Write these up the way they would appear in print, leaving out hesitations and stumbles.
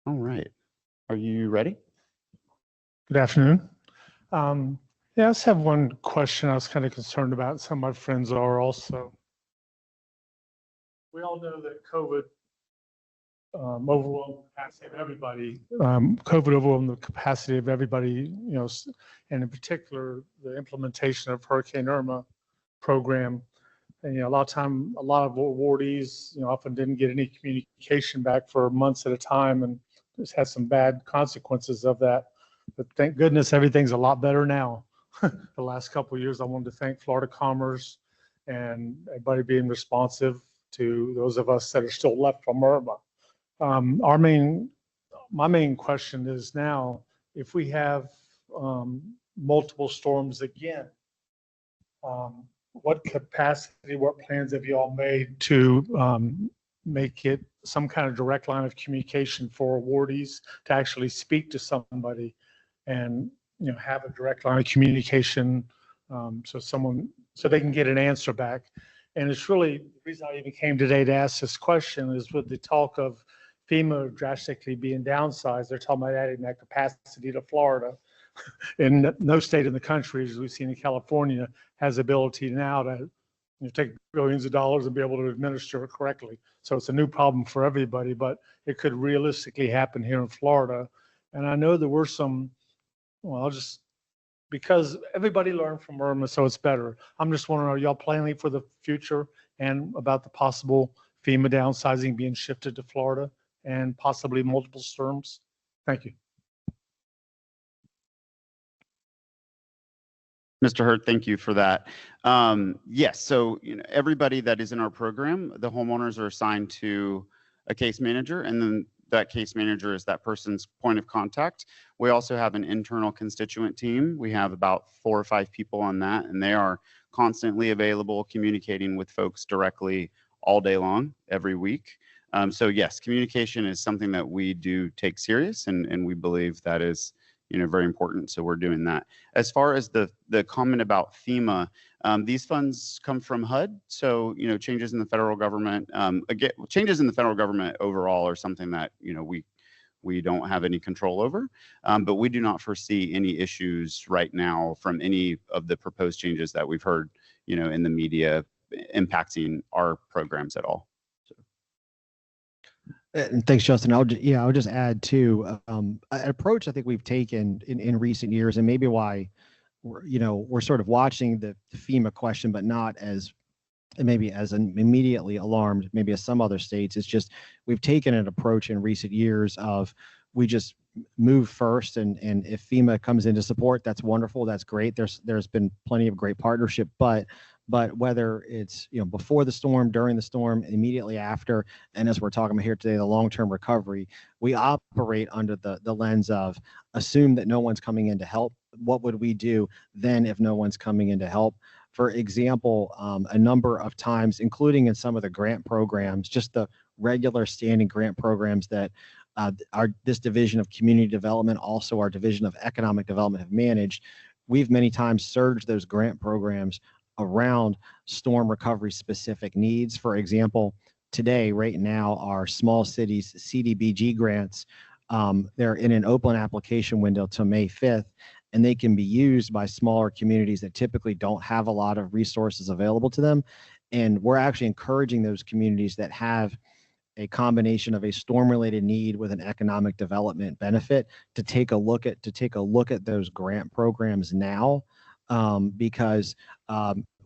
All right. Are you ready? Good afternoon. Yeah, I just have one question I was kind of concerned about. Some of my friends are also. We all know that COVID overwhelmed the capacity of everybody. COVID overwhelmed the capacity of everybody, and in particular, the implementation of Hurricane Irma program. And, a lot of awardees, often didn't get any communication back for months at a time, and just had some bad consequences of that. But thank goodness everything's a lot better now. The last couple of years, I wanted to thank Florida Commerce and everybody being responsive to those of us that are still left from Irma. My main question is now, if we have multiple storms again, what capacity, what plans have you all made to make it some kind of direct line of communication for awardees to actually speak to somebody and have a direct line of communication so they can get an answer back? And it's really the reason I even came today to ask this question is with the talk of FEMA drastically being downsized. They're talking about adding that capacity to Florida. And no state in the country, as we've seen in California, has the ability now to take billions of dollars and be able to administer it correctly. So it's a new problem for everybody, but it could realistically happen here in Florida. And I know there were some, because everybody learned from Irma, so it's better. I'm just wondering, are y'all planning for the future and about the possible FEMA downsizing being shifted to Florida and possibly multiple storms? Thank you. Mr. Hurt, thank you for that. Yes, so everybody that is in our program, the homeowners are assigned to a case manager, and then that case manager is that person's point of contact. We also have an internal constituent team. We have about 4 or 5 people on that, and they are constantly available, communicating with folks directly all day long, every week. So yes, communication is something that we do take serious, and we believe that is very important. So we're doing that. As far as the comment about FEMA, these funds come from HUD. So, changes in the federal government, again, changes in the federal government overall are something that, we don't have any control over, but we do not foresee any issues right now from any of the proposed changes that we've heard, in the media impacting our programs at all. And thanks, Justin. I'll just add to an approach I think we've taken in recent years, and maybe why we're sort of watching the FEMA question, but not as immediately alarmed, maybe as some other states. It's just we've taken an approach in recent years of we just move first, and if FEMA comes in to support, that's wonderful, that's great. There's been plenty of great partnership, but whether it's before the storm, during the storm, immediately after, and as we're talking about here today, the long-term recovery, we operate under the lens of assume that no one's coming in to help. What would we do then if no one's coming in to help? For example, a number of times, including in some of the grant programs, just the regular standing grant programs that this division of community development, also our division of economic development, have managed, we've many times surged those grant programs around storm recovery specific needs. For example, today, right now, our small cities CDBG grants, they're in an open application window till May 5th, and they can be used by smaller communities that typically don't have a lot of resources available to them. And we're actually encouraging those communities that have a combination of a storm-related need with an economic development benefit to take a look at those grant programs now. Because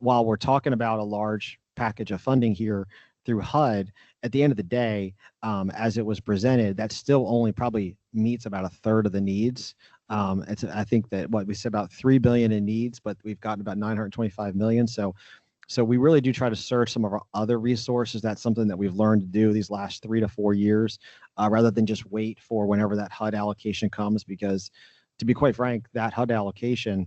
while we're talking about a large package of funding here through HUD, at the end of the day, as it was presented, that still only probably meets about a third of the needs. I think that what we said about $3 billion in needs, but we've gotten about $925 million. So we really do try to surge some of our other resources. That's something that we've learned to do these last 3 to 4 years, rather than just wait for whenever that HUD allocation comes. Because to be quite frank, that HUD allocation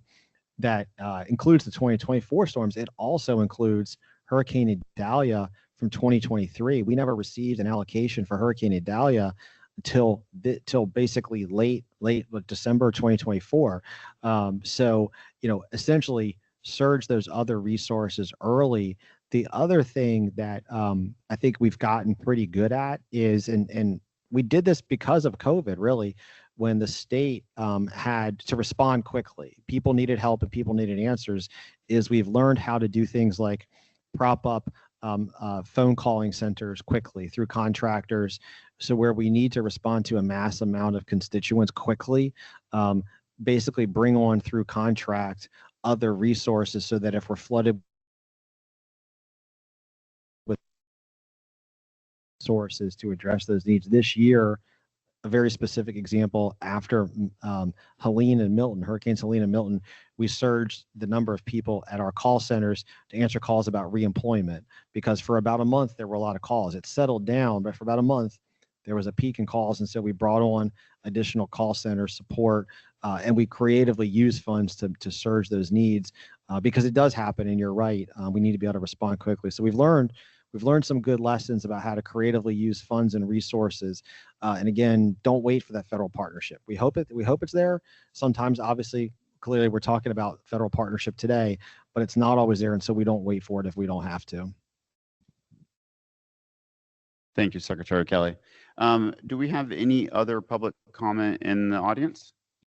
that includes the 2024 storms, it also includes Hurricane Idalia from 2023. We never received an allocation for Hurricane Idalia till basically late December 2024. So essentially surge those other resources early. The other thing that I think we've gotten pretty good at is, and we did this because of COVID, really, when the state had to respond quickly. People needed help and people needed answers. Is we've learned how to do things like prop up phone calling centers quickly through contractors. So where we need to respond to a mass amount of constituents quickly, basically bring on through contract other resources so that if we're flooded with sources to address those needs this year. A very specific example, after Helene and Milton, Hurricanes Helene and Milton, we surged the number of people at our call centers to answer calls about reemployment, because for about a month there were a lot of calls. It settled down, but for about a month there was a peak in calls, and so we brought on additional call center support, and we creatively used funds to surge those needs, because it does happen, and you're right, we need to be able to respond quickly. So we've learned some good lessons about how to creatively use funds and resources. And again, don't wait for that federal partnership. We hope it's there. Sometimes, obviously, clearly we're talking about federal partnership today, but it's not always there. And so we don't wait for it if we don't have to. Thank you, Secretary Kelly. Do we have any other public comment in the audience?